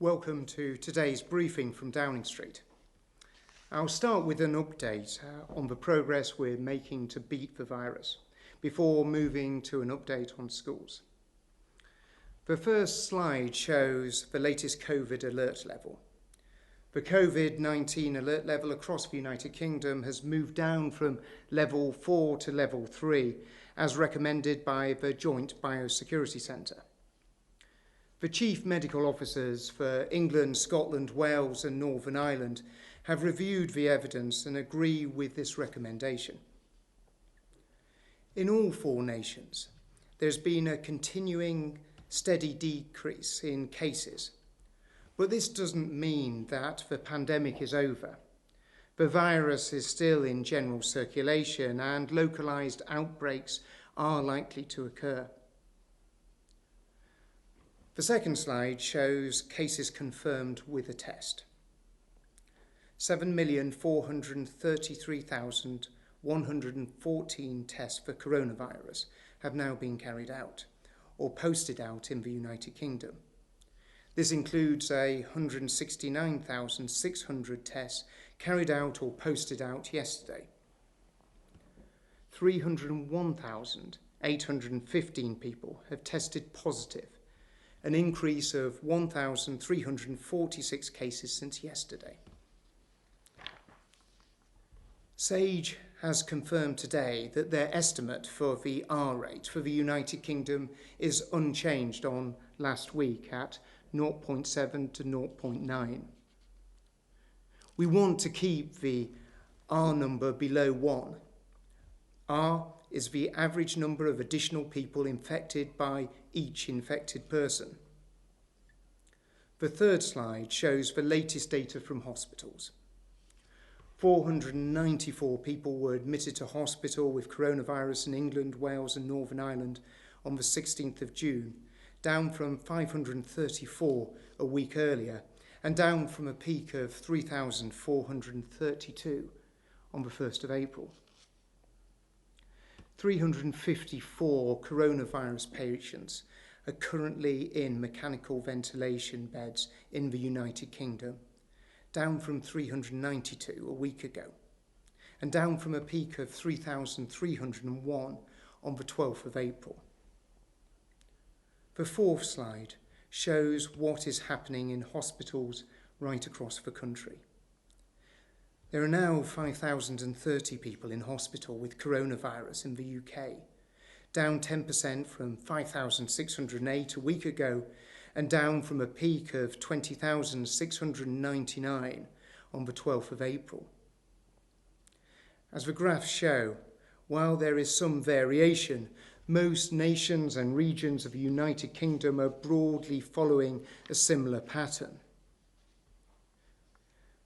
Welcome to today's briefing from Downing Street. I'll start with an update on the progress we're making to beat the virus, before moving to an update on schools. The first slide shows the latest COVID alert level. The COVID-19 alert level across the United Kingdom has moved down from level 4 to level 3, as recommended by the Joint Biosecurity Centre. The chief medical officers for England, Scotland, Wales and Northern Ireland have reviewed the evidence and agree with this recommendation. In all four nations, there's been a continuing steady decrease in cases. But this doesn't mean that the pandemic is over. The virus is still in general circulation and localised outbreaks are likely to occur. The second slide shows cases confirmed with a test. 7,433,114 tests for coronavirus have now been carried out or posted out in the United Kingdom. This includes 169,600 tests carried out or posted out yesterday. 301,815 people have tested positive, an increase of 1,346 cases since yesterday. SAGE has confirmed today that their estimate for the R rate for the United Kingdom is unchanged on last week at 0.7 to 0.9. We want to keep the R number below 1. R is the average number of additional people infected by each infected person. The third slide shows the latest data from hospitals. 494 people were admitted to hospital with coronavirus in England, Wales and Northern Ireland on the 16th of June, down from 534 a week earlier and down from a peak of 3,432 on the 1st of April. 354 coronavirus patients are currently in mechanical ventilation beds in the United Kingdom, down from 392 a week ago, and down from a peak of 3,301 on the 12th of April. The fourth slide shows what is happening in hospitals right across the country. There are now 5,030 people in hospital with coronavirus in the UK, down 10% from 5,608 a week ago and down from a peak of 20,699 on the 12th of April. As the graphs show, while there is some variation, most nations and regions of the United Kingdom are broadly following a similar pattern.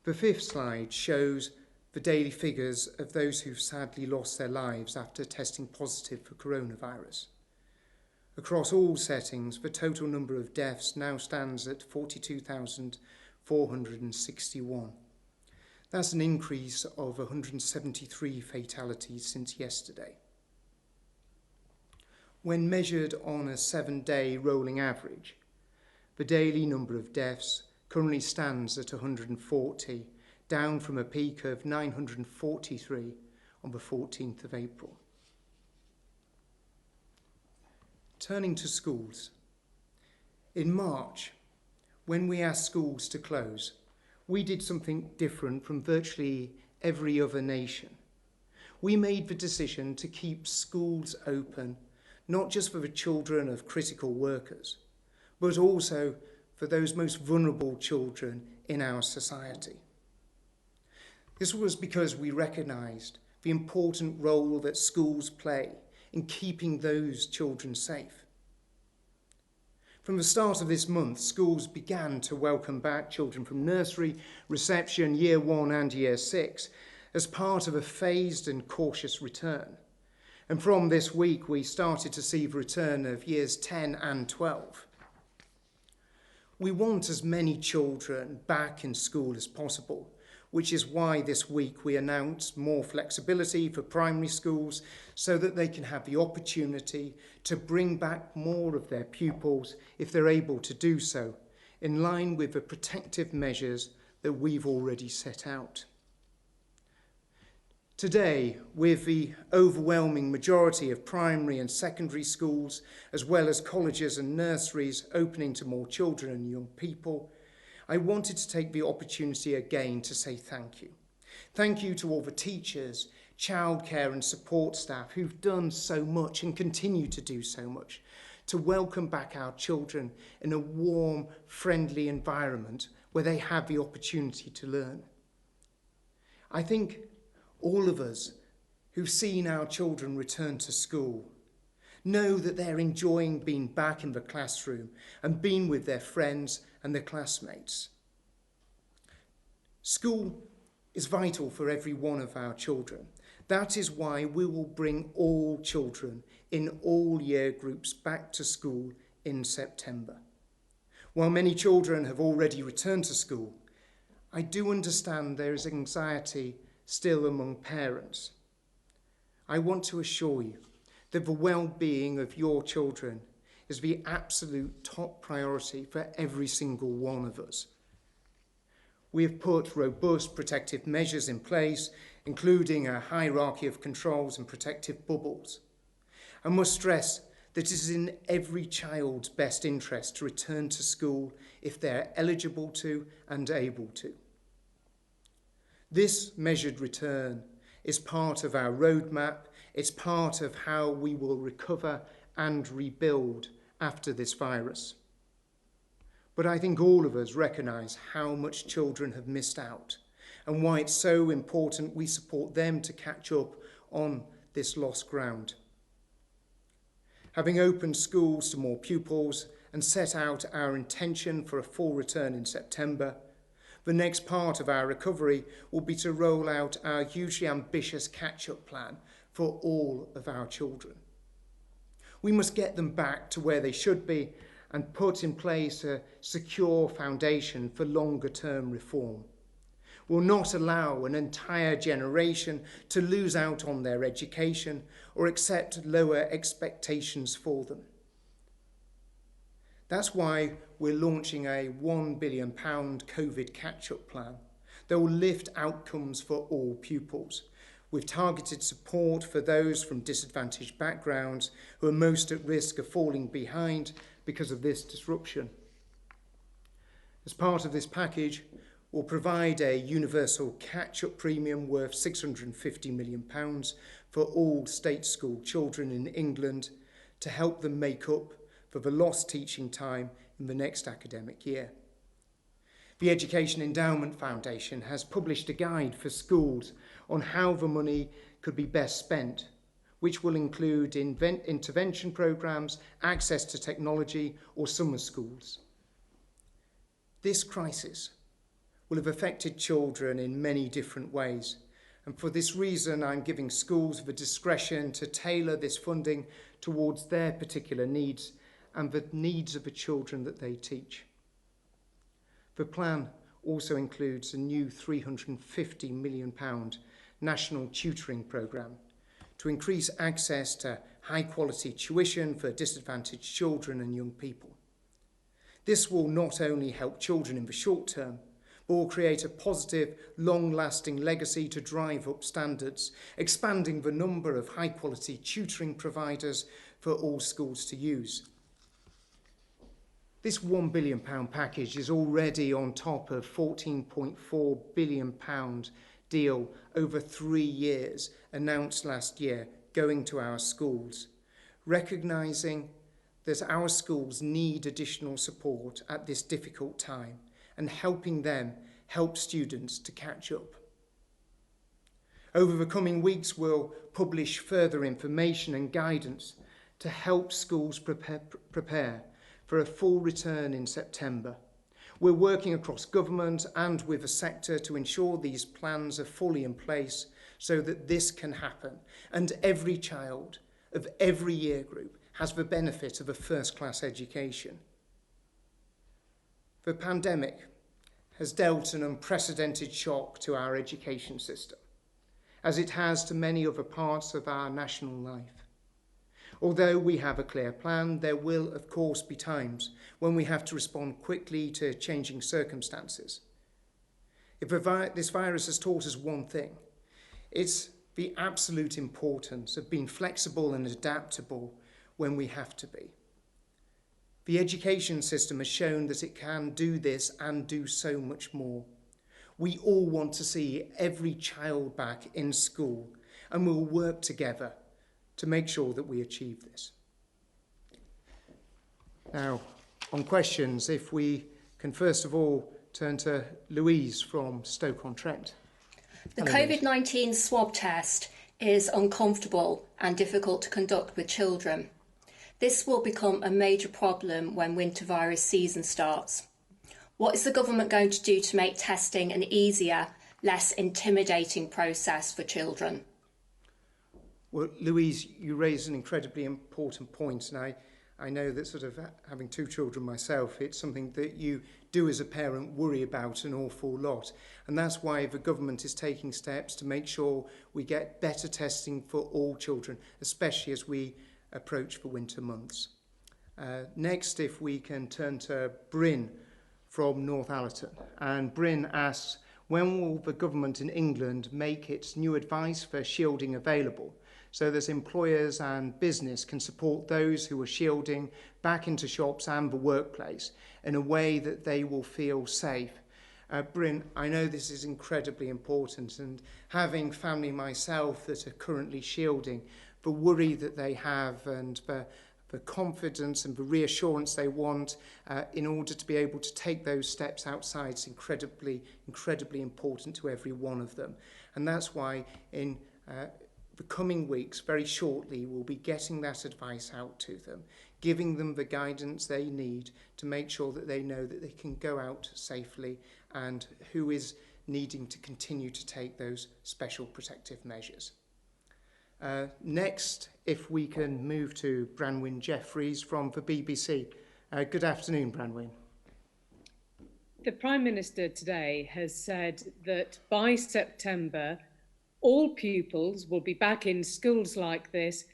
The fifth slide shows the daily figures of those who've sadly lost their lives after testing positive for coronavirus. Across all settings, the total number of deaths now stands at 42,461. That's an increase of 173 fatalities since yesterday. When measured on a 7-day rolling average, the daily number of deaths currently stands at 140, down from a peak of 943 on the 14th of April. Turning to schools. In March, when we asked schools to close, we did something different from virtually every other nation. We made the decision to keep schools open, not just for the children of critical workers, but also for those most vulnerable children in our society. This was because we recognised the important role that schools play in keeping those children safe. From the start of this month, schools began to welcome back children from nursery, reception, year 1 and year 6 as part of a phased and cautious return. And from this week, we started to see the return of years 10 and 12. We want as many children back in school as possible, which is why this week we announced more flexibility for primary schools so that they can have the opportunity to bring back more of their pupils if they're able to do so, in line with the protective measures that we've already set out. Today, with the overwhelming majority of primary and secondary schools, as well as colleges and nurseries opening to more children and young people, I wanted to take the opportunity again to say thank you. Thank you to all the teachers, childcare and support staff who've done so much and continue to do so much to welcome back our children in a warm, friendly environment where they have the opportunity to learn. I think all of us who've seen our children return to school know that they're enjoying being back in the classroom and being with their friends and their classmates. School is vital for every one of our children. That is why we will bring all children in all year groups back to school in September. While many children have already returned to school, I do understand there is anxiety still among parents. I want to assure you that the well-being of your children is the absolute top priority for every single one of us. We have put robust protective measures in place, including a hierarchy of controls and protective bubbles. I must stress that it is in every child's best interest to return to school if they're eligible to and able to. This measured return is part of our roadmap. It's part of how we will recover and rebuild after this virus. But I think all of us recognise how much children have missed out and why it's so important we support them to catch up on this lost ground. Having opened schools to more pupils and set out our intention for a full return in September, the next part of our recovery will be to roll out our hugely ambitious catch-up plan for all of our children. We must get them back to where they should be and put in place a secure foundation for longer-term reform. We'll not allow an entire generation to lose out on their education or accept lower expectations for them. That's why we're launching a £1 billion COVID catch-up plan that will lift outcomes for all pupils, with targeted support for those from disadvantaged backgrounds who are most at risk of falling behind because of this disruption. As part of this package, we'll provide a universal catch-up premium worth £650 million for all state school children in England to help them make up for the lost teaching time in the next academic year. The Education Endowment Foundation has published a guide for schools on how the money could be best spent, which will include intervention programmes, access to technology, or summer schools. This crisis will have affected children in many different ways, and for this reason I'm giving schools the discretion to tailor this funding towards their particular needs and the needs of the children that they teach. The plan also includes a new £350 million national tutoring programme to increase access to high-quality tuition for disadvantaged children and young people. This will not only help children in the short term, but will create a positive, long-lasting legacy to drive up standards, expanding the number of high-quality tutoring providers for all schools to use. This £1 billion package is already on top of £14.4 billion deal over 3 years announced last year going to our schools, recognising that our schools need additional support at this difficult time and helping them help students to catch up. Over the coming weeks, we'll publish further information and guidance to help schools prepare for a full return in September. We're working across government and with the sector to ensure these plans are fully in place so that this can happen and every child of every year group has the benefit of a first-class education. The pandemic has dealt an unprecedented shock to our education system, as it has to many other parts of our national life. Although we have a clear plan, there will, of course, be times when we have to respond quickly to changing circumstances. If this virus has taught us one thing, it's the absolute importance of being flexible and adaptable when we have to be. The education system has shown that it can do this and do so much more. We all want to see every child back in school, and we'll work together to make sure that we achieve this. Now, on questions, if we can first of all turn to Louise from Stoke-on-Trent. The COVID-19 swab test is uncomfortable and difficult to conduct with children. This will become a major problem when winter virus season starts. What is the government going to do to make testing an easier, less intimidating process for children? Well, Louise, you raise an incredibly important point, and I know that sort of having two children myself, it's something that you do as a parent worry about an awful lot. And that's why the government is taking steps to make sure we get better testing for all children, especially as we approach the winter months. Next, if we can turn to Bryn from Northallerton. And Bryn asks, when will the government in England make its new advice for shielding available, so that employers and business can support those who are shielding back into shops and the workplace in a way that they will feel safe? Bryn, I know this is incredibly important, and having family myself that are currently shielding, the worry that they have and the confidence and the reassurance they want in order to be able to take those steps outside is incredibly important to every one of them. And that's why in the coming weeks, very shortly, we'll be getting that advice out to them, giving them the guidance they need to make sure that they know that they can go out safely and who is needing to continue to take those special protective measures. Next, if we can move to Branwyn Jeffries from the BBC. Good afternoon, Branwyn. The Prime Minister today has said that by September, all pupils will be back in schools like this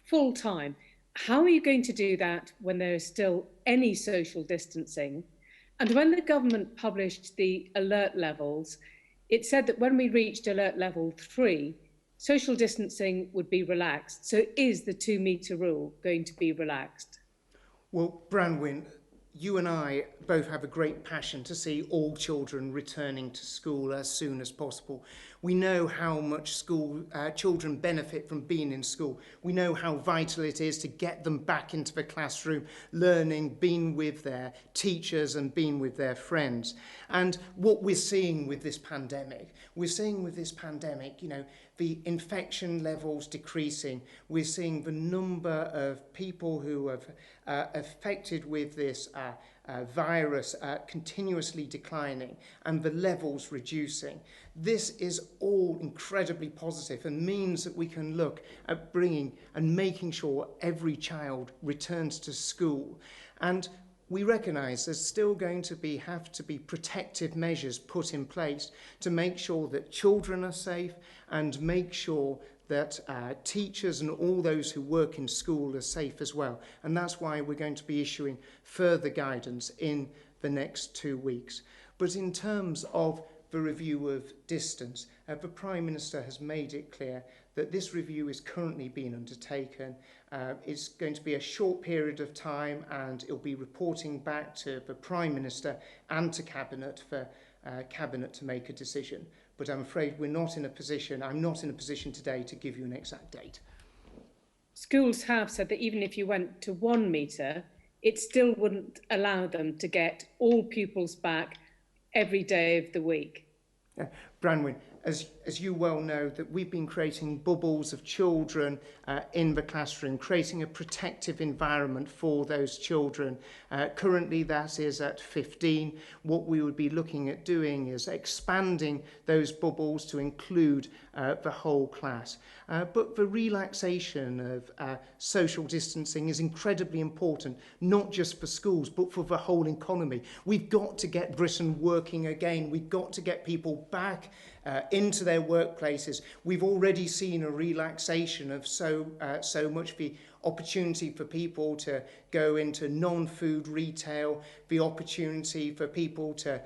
full time. How are you going to do that when there is still any social distancing? And when the government published the alert levels, it said that when we reached alert level 3, social distancing would be relaxed. So is the 2-metre rule going to be relaxed? Well, Branwyn, you and I both have a great passion to see all children returning to school as soon as possible. We know how much children benefit from being in school. We know how vital it is to get them back into the classroom, learning, being with their teachers and being with their friends. And what we're seeing with this pandemic, the infection levels decreasing. We're seeing the number of people who have affected with this virus continuously declining and the levels reducing. This is all incredibly positive and means that we can look at bringing and making sure every child returns to school. And we recognise there's still going to have to be protective measures put in place to make sure that children are safe and make sure that teachers and all those who work in school are safe as well. And that's why we're going to be issuing further guidance in the next 2 weeks. But in terms of the review of distance, the Prime Minister has made it clear that this review is currently being undertaken. It's going to be a short period of time, and it'll be reporting back to the Prime Minister and to Cabinet for Cabinet to make a decision. But I'm afraid I'm not in a position today to give you an exact date. Schools have said that even if you went to 1 metre, it still wouldn't allow them to get all pupils back every day of the week. Branwyn, as you well know, that we've been creating bubbles of children in the classroom, creating a protective environment for those children. Currently, that is at 15. What we would be looking at doing is expanding those bubbles to include the whole class. But the relaxation of social distancing is incredibly important, not just for schools, but for the whole economy. We've got to get Britain working again. We've got to get people back into their workplaces. We've already seen a relaxation of so much the opportunity for people to go into non-food retail, the opportunity for people to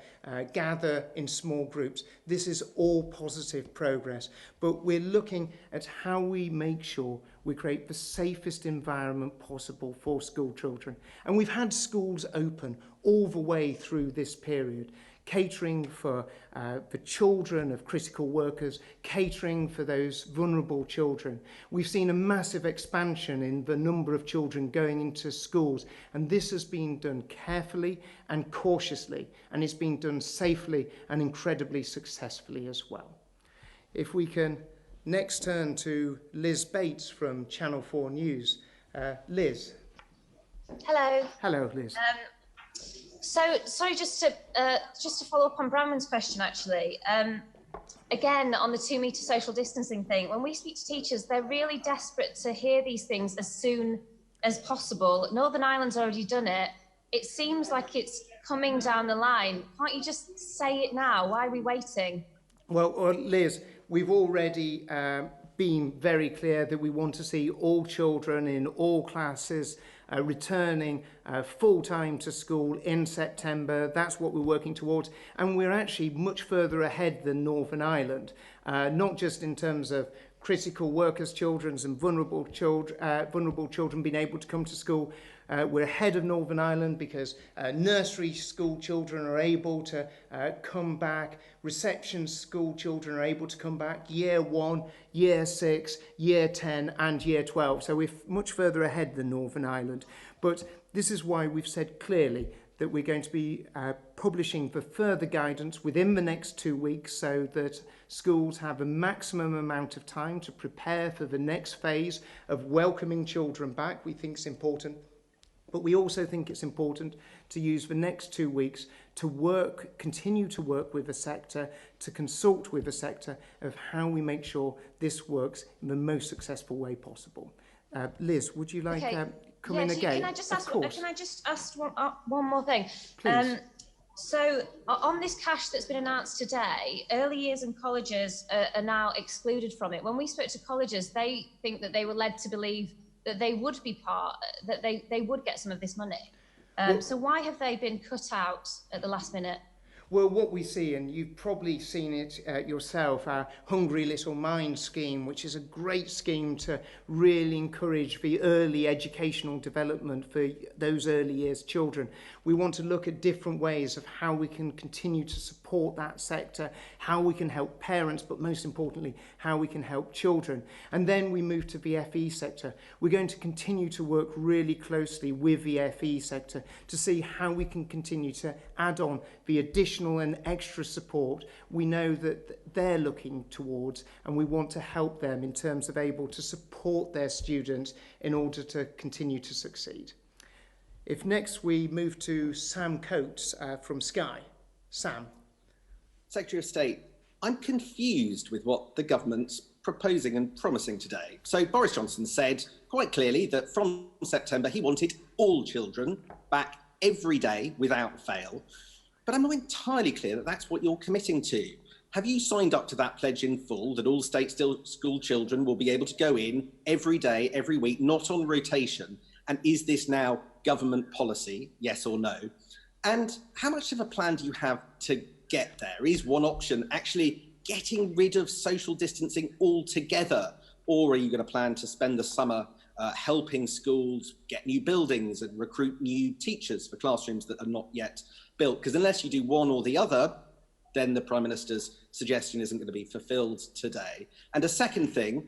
gather in small groups. This is all positive progress, but we're looking at how we make sure we create the safest environment possible for school children. And we've had schools open all the way through this period, catering for the children of critical workers, catering for those vulnerable children. We've seen a massive expansion in the number of children going into schools, and this has been done carefully and cautiously, and it's been done safely and incredibly successfully as well. If we can next turn to Liz Bates from Channel 4 News. Liz. Hello. Hello, Liz. So just to follow up on Bramwell's question, actually, again, on the 2 metre social distancing thing, when we speak to teachers, they're really desperate to hear these things as soon as possible. Northern Ireland's already done it. It seems like it's coming down the line. Can't you just say it now? Why are we waiting? Well, Liz, we've already been very clear that we want to see all children in all classes returning full-time to school in September. That's what we're working towards, and we're actually much further ahead than Northern Ireland, not just in terms of critical workers' children and vulnerable children being able to come to school. We're ahead of Northern Ireland because nursery school children are able to come back, reception school children are able to come back, year 1, year 6, year 10 and year 12. So we're much further ahead than Northern Ireland. But this is why we've said clearly that we're going to be publishing the further guidance within the next 2 weeks so that schools have a maximum amount of time to prepare for the next phase of welcoming children back. We think it's important. But we also think it's important to use the next 2 weeks to continue to work with the sector, to consult with the sector of how we make sure this works in the most successful way possible. Liz, would you like come in again? Can I just ask one more thing? Please. So on this cash that's been announced today, early years and colleges are now excluded from it. When we spoke to colleges, they think that they were led to believe that they would be that they would get some of this money. So why have they been cut out at the last minute? Well, what we see, and you've probably seen it yourself, our Hungry Little Minds scheme, which is a great scheme to really encourage the early educational development for those early years children. We want to look at different ways of how we can continue to support that sector, how we can help parents, but most importantly, how we can help children. And then we move to the FE sector. We're going to continue to work really closely with the FE sector to see how we can continue to add on the additional and extra support we know that they're looking towards, and we want to help them in terms of able to support their students in order to continue to succeed. If next we move to Sam Coates from Sky. Sam. Secretary of State, I'm confused with what the government's proposing and promising today. So Boris Johnson said quite clearly that from September he wanted all children back every day without fail. But I'm not entirely clear that that's what you're committing to. Have you signed up to that pledge in full, that all state school children will be able to go in every day, every week, not on rotation? And is this now government policy, yes or no? And how much of a plan do you have to get there? Is one option actually getting rid of social distancing altogether? Or are you going to plan to spend the summer helping schools get new buildings and recruit new teachers for classrooms that are not yet built? Because unless you do one or the other, then the Prime Minister's suggestion isn't going to be fulfilled today. And a second thing,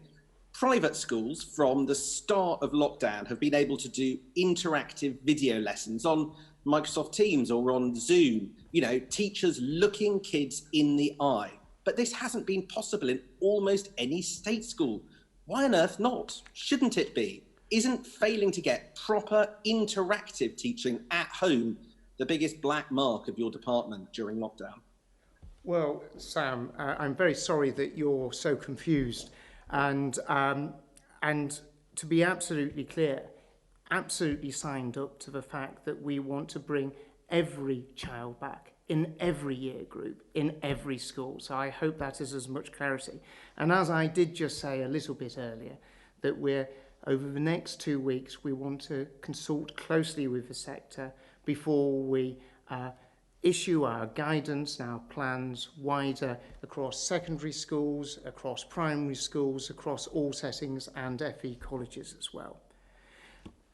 private schools from the start of lockdown have been able to do interactive video lessons on Microsoft Teams or on Zoom, you know, teachers looking kids in the eye. But this hasn't been possible in almost any state school. Why on earth not? Shouldn't it be? Isn't failing to get proper interactive teaching at home the biggest black mark of your department during lockdown? Well, Sam, I'm very sorry that you're so confused. And to be absolutely clear, absolutely signed up to the fact that we want to bring every child back in every year group, in every school. So I hope that is as much clarity. And as I did just say a little bit earlier, that we're over the next 2 weeks, we want to consult closely with the sector before we issue our guidance and our plans wider across secondary schools, across primary schools, across all settings and FE colleges as well.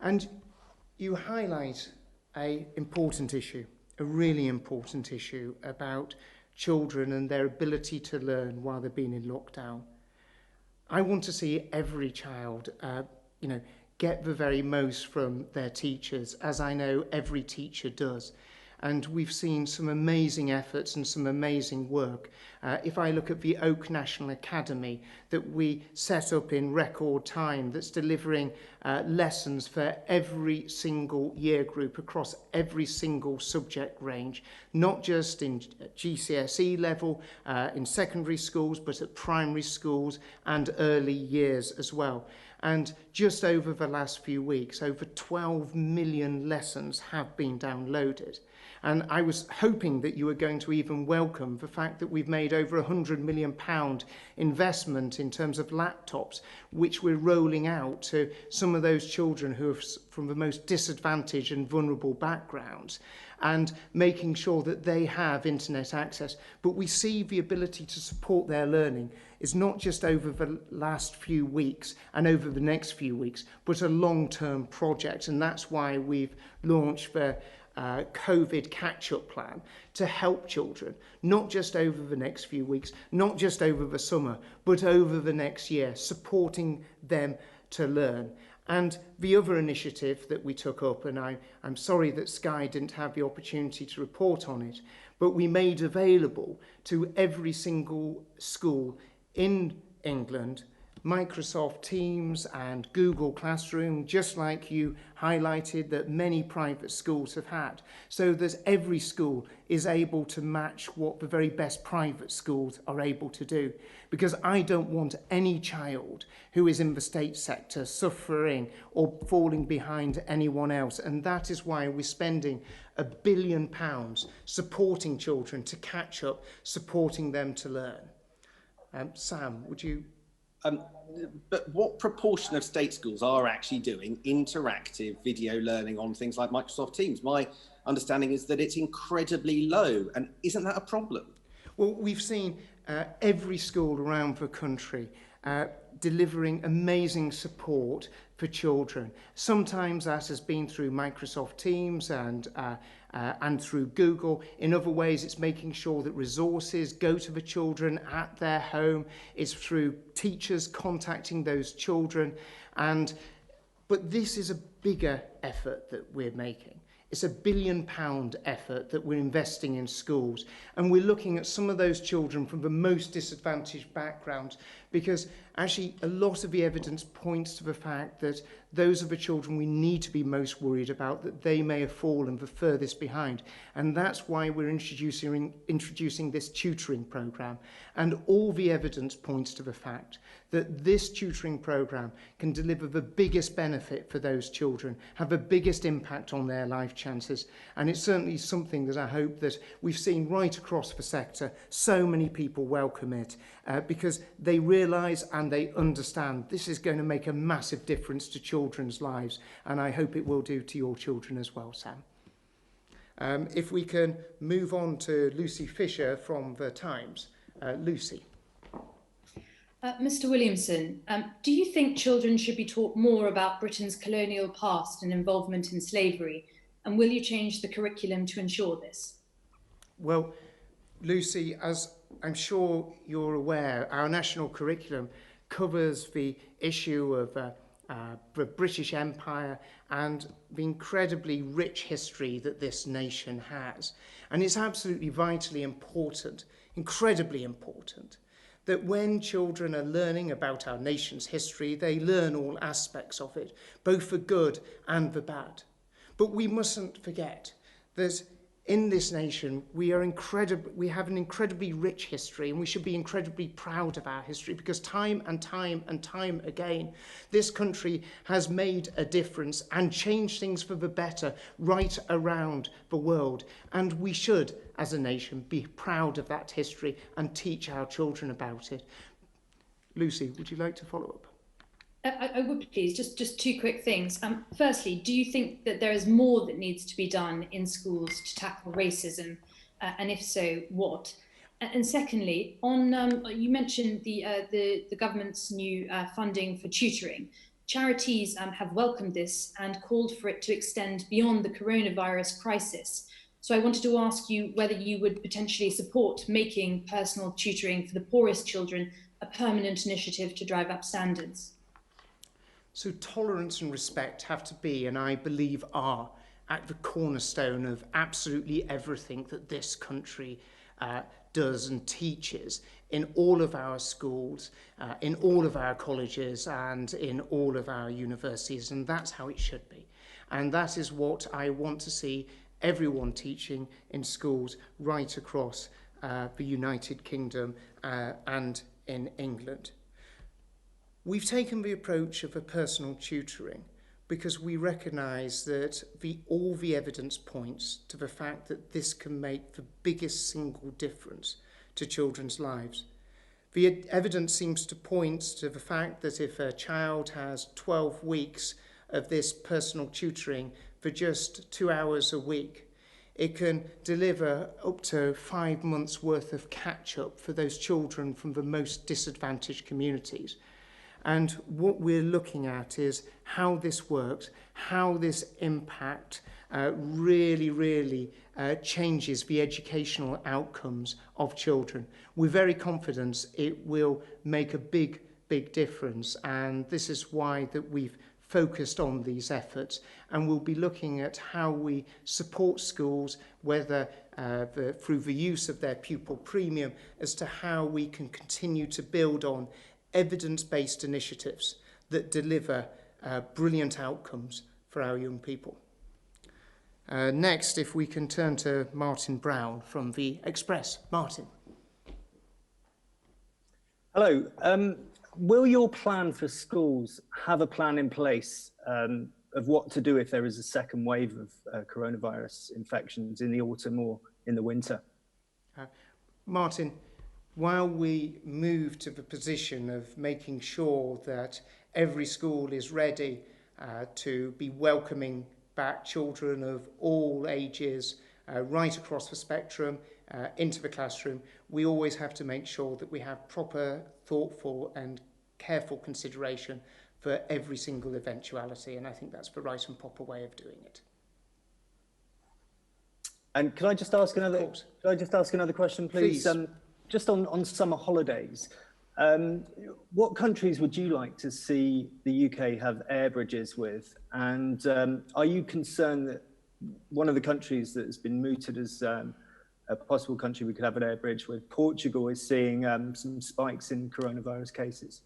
And you highlight an important issue, a really important issue about children and their ability to learn while they're being in lockdown. I want to see every child, get the very most from their teachers, as I know every teacher does. And we've seen some amazing efforts and some amazing work. If I look at the Oak National Academy that we set up in record time, that's delivering lessons for every single year group across every single subject range, not just in GCSE level, in secondary schools, but at primary schools and early years as well. And just over the last few weeks, over 12 million lessons have been downloaded. And I was hoping that you were going to even welcome the fact that we've made over £100 million investment in terms of laptops, which we're rolling out to some of those children who are from the most disadvantaged and vulnerable backgrounds, and making sure that they have internet access. But we see the ability to support their learning is not just over the last few weeks and over the next few weeks, but a long-term project. And that's why we've launched the COVID catch-up plan to help children, not just over the next few weeks, not just over the summer, but over the next year, supporting them to learn. And the other initiative that we took up, and I'm sorry that Sky didn't have the opportunity to report on it, but we made available to every single school in England Microsoft Teams and Google Classroom, just like you highlighted that many private schools have had, so that every school is able to match what the very best private schools are able to do. Because I don't want any child who is in the state sector suffering or falling behind anyone else. And that is why we're spending £1 billion supporting children to catch up, supporting them to learn. Sam, would you... But what proportion of state schools are actually doing interactive video learning on things like Microsoft Teams? My understanding is that it's incredibly low, and isn't that a problem? Well, we've seen every school around the country delivering amazing support for children. Sometimes that has been through Microsoft Teams and through Google. In other ways, it's making sure that resources go to the children at their home. It's through teachers contacting those children. But this is a bigger effort that we're making. It's £1 billion effort that we're investing in schools. And we're looking at some of those children from the most disadvantaged backgrounds, because actually a lot of the evidence points to the fact that those are the children we need to be most worried about, that they may have fallen the furthest behind. And that's why we're introducing this tutoring programme. And all the evidence points to the fact that this tutoring programme can deliver the biggest benefit for those children, have the biggest impact on their life chances. And it's certainly something that I hope that we've seen right across the sector. So many people welcome it because they realise and they understand this is going to make a massive difference to children's lives. And I hope it will do to your children as well, Sam. If we can move on to Lucy Fisher from The Times. Lucy. Mr. Williamson, do you think children should be taught more about Britain's colonial past and involvement in slavery? And will you change the curriculum to ensure this? Well, Lucy, as I'm sure you're aware, our national curriculum covers the issue of the British Empire and the incredibly rich history that this nation has. And it's absolutely vitally important, incredibly important, that when children are learning about our nation's history, they learn all aspects of it, both the good and the bad. But we mustn't forget that in this nation, we have an incredibly rich history, and we should be incredibly proud of our history, because time and time and time again, this country has made a difference and changed things for the better right around the world. And we should, as a nation, be proud of that history and teach our children about it. Lucy, would you like to follow up? I would please, just two quick things. Firstly, do you think that there is more that needs to be done in schools to tackle racism? And if so, what? And secondly, on you mentioned the government's new funding for tutoring. Charities have welcomed this and called for it to extend beyond the coronavirus crisis. So I wanted to ask you whether you would potentially support making personal tutoring for the poorest children a permanent initiative to drive up standards. So tolerance and respect have to be, and I believe are, at the cornerstone of absolutely everything that this country does and teaches in all of our schools, in all of our colleges and in all of our universities, and that's how it should be. And that is what I want to see everyone teaching in schools right across the United Kingdom and in England. We've taken the approach of a personal tutoring because we recognise that all the evidence points to the fact that this can make the biggest single difference to children's lives. The evidence seems to point to the fact that if a child has 12 weeks of this personal tutoring for just 2 hours a week, it can deliver up to 5 months' worth of catch-up for those children from the most disadvantaged communities. And what we're looking at is how this works, how this impact really changes the educational outcomes of children. We're very confident it will make a big difference, and this is why that we've focused on these efforts, and we'll be looking at how we support schools, whether through the use of their pupil premium, as to how we can continue to build on evidence-based initiatives that deliver brilliant outcomes for our young people. Next, if we can turn to Martin Brown from The Express. Martin. Hello. Will your plan for schools have a plan in place of what to do if there is a second wave of coronavirus infections in the autumn or in the winter? Martin, while we move to the position of making sure that every school is ready to be welcoming back children of all ages right across the spectrum into the classroom, we always have to make sure that we have proper, thoughtful and careful consideration for every single eventuality, and I think that's the right and proper way of doing it. And can I just ask another question, please? Just on summer holidays, what countries would you like to see the UK have air bridges with? And are you concerned that one of the countries that has been mooted as a possible country we could have an air bridge with, Portugal, is seeing some spikes in coronavirus cases?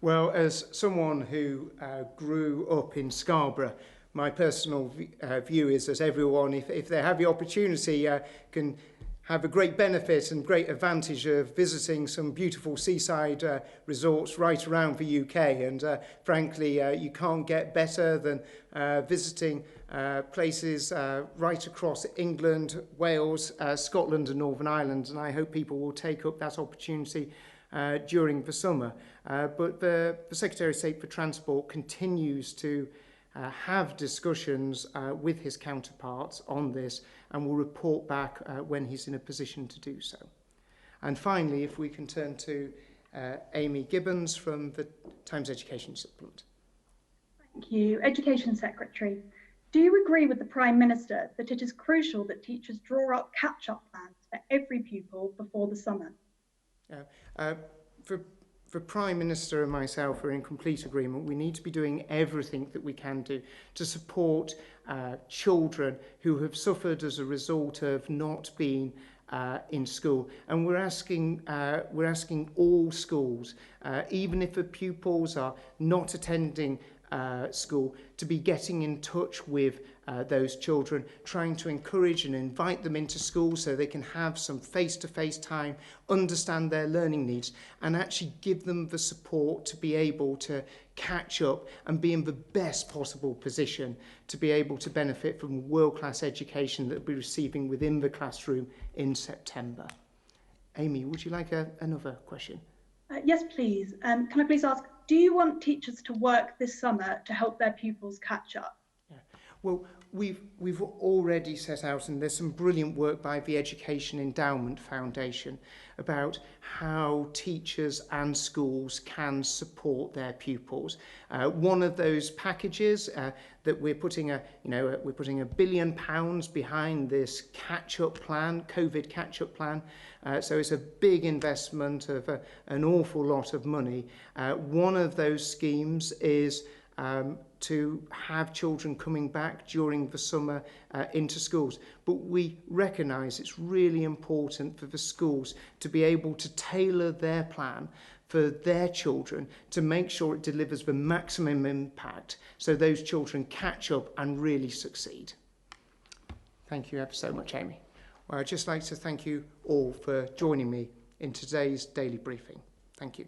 Well, as someone who grew up in Scarborough, my personal view is that everyone, if they have the opportunity, can have a great benefit and great advantage of visiting some beautiful seaside resorts right around the UK. And frankly, you can't get better than visiting places right across England, Wales, Scotland and Northern Ireland. And I hope people will take up that opportunity during the summer. But the Secretary of State for Transport continues to have discussions with his counterparts on this and will report back when he's in a position to do so. And finally, if we can turn to Amy Gibbons from the Times Education Supplement. Thank you. Education Secretary, do you agree with the Prime Minister that it is crucial that teachers draw up catch-up plans for every pupil before the summer? The Prime Minister and myself are in complete agreement. We need to be doing everything that we can do to support children who have suffered as a result of not being in school. And we're asking all schools, even if the pupils are not attending school, to be getting in touch with those children, trying to encourage and invite them into school so they can have some face-to-face time, understand their learning needs, and actually give them the support to be able to catch up and be in the best possible position to be able to benefit from world-class education that they'll be receiving within the classroom in September. Amy, would you like another question? Yes, please. Can I please ask do you want teachers to work this summer to help their pupils catch up? Yeah. Well, we've already set out, and there's some brilliant work by the Education Endowment Foundation about how teachers and schools can support their pupils. One of those packages that we're putting £1 billion behind this catch-up plan, COVID catch-up plan. So it's a big investment of an awful lot of money. One of those schemes is to have children coming back during the summer into schools. But we recognise it's really important for the schools to be able to tailor their plan for their children to make sure it delivers the maximum impact so those children catch up and really succeed. Thank you ever so much, Amy. Well, I'd just like to thank you all for joining me in today's daily briefing. Thank you.